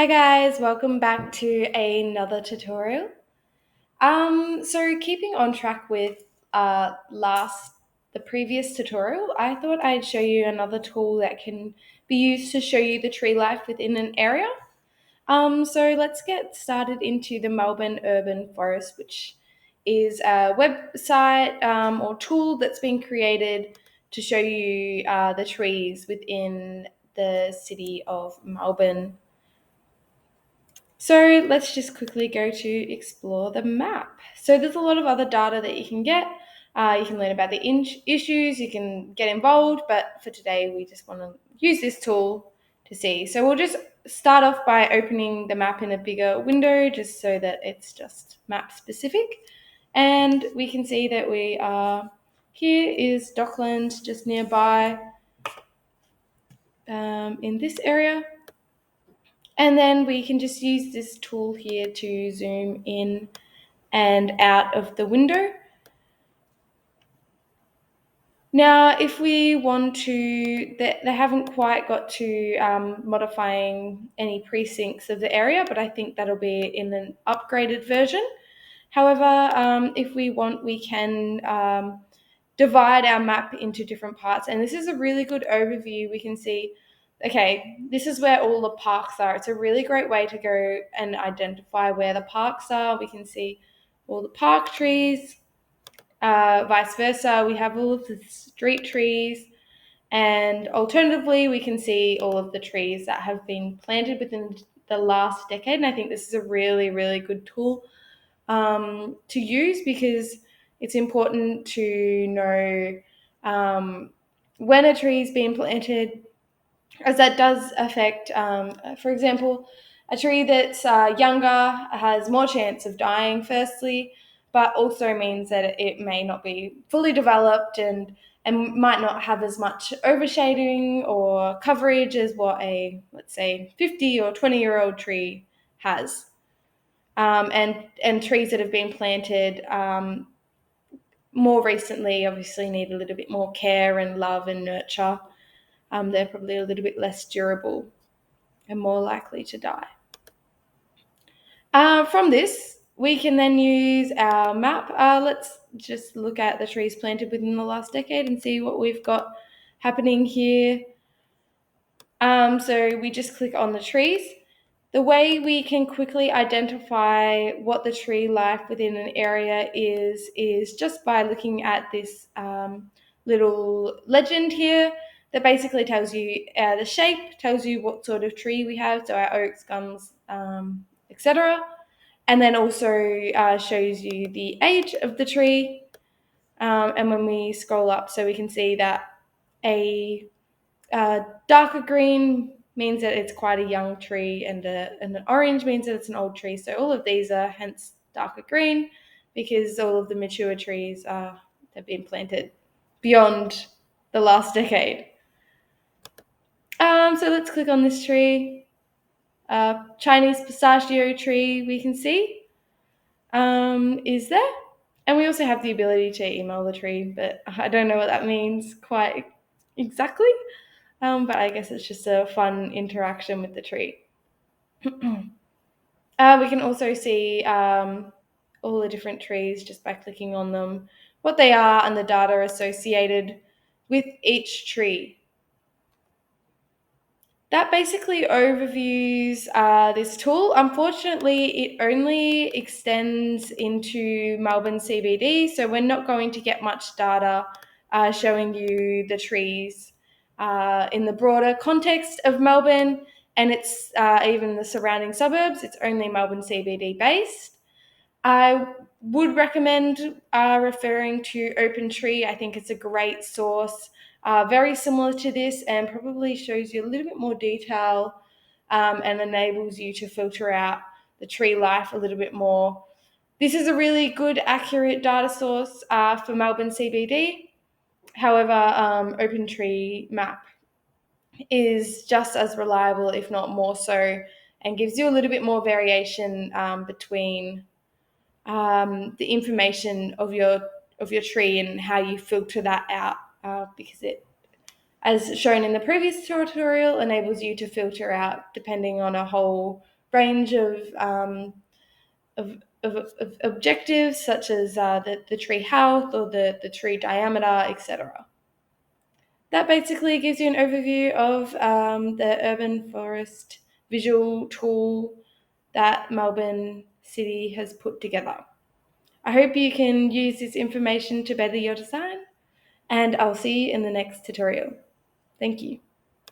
Hi guys, welcome back to another tutorial. So keeping on track with the previous tutorial, I thought I'd show you another tool that can be used to show you the tree life within an area. So let's get started into the Melbourne Urban Forest, which is a website or tool that's been created to show you the trees within the city of Melbourne. So let's just quickly go to explore the map. So there's a lot of other data that you can get. You can learn about the issues, you can get involved, but for today we just want to use this tool to see. So we'll just start off by opening the map in a bigger window just so that it's just map specific. And we can see that we are, here is Dockland just nearby in this area. And then we can just use this tool here to zoom in and out of the window. Now, if we want to, they haven't quite got to modifying any precincts of the area, but I think that'll be in an upgraded version. However, if we want, we can divide our map into different parts. And this is a really good overview. We can see, okay, this is where all the parks are. It's a really great way to go and identify where the parks are. We can see all the park trees, vice versa. We have all of the street trees. And alternatively, we can see all of the trees that have been planted within the last decade. And I think this is a really, really good tool to use because it's important to know when a tree is being planted, as that does affect, for example, a tree that's younger has more chance of dying, firstly, but also means that it may not be fully developed and might not have as much overshading or coverage as what a, let's say, 50 or 20-year-old tree has. And trees that have been planted more recently obviously need a little bit more care and love and nurture. They're probably a little bit less durable and more likely to die. From this, we can then use our map. Let's just look at the trees planted within the last decade and see what we've got happening here. So we just click on the trees. The way we can quickly identify what the tree life within an area is just by looking at this little legend here that basically tells you the shape, tells you what sort of tree we have, so our oaks, gums, etc. And then also shows you the age of the tree. And when we scroll up, so we can see that a darker green means that it's quite a young tree, and an orange means that it's an old tree. So all of these are hence darker green because all of the mature trees have been planted beyond the last decade. So let's click on this tree. Chinese pistachio tree we can see is there. And we also have the ability to email the tree, but I don't know what that means quite exactly. But I guess it's just a fun interaction with the tree. We can also see all the different trees just by clicking on them, what they are, and the data associated with each tree. That basically overviews this tool. Unfortunately, it only extends into Melbourne CBD, so we're not going to get much data showing you the trees in the broader context of Melbourne, and it's even the surrounding suburbs. It's only Melbourne CBD based. I would recommend referring to OpenTree. I think it's a great source, very similar to this, and probably shows you a little bit more detail and enables you to filter out the tree life a little bit more. This is a really good, accurate data source for Melbourne CBD. However, OpenTree Map is just as reliable, if not more so, and gives you a little bit more variation between the information of your tree and how you filter that out because it, as shown in the previous tutorial, enables you to filter out depending on a whole range of objectives such as the tree health or the tree diameter, etc. That basically gives you an overview of the urban forest visual tool that Melbourne City has put together. I hope you can use this information to better your design, and I'll see you in the next tutorial. Thank you.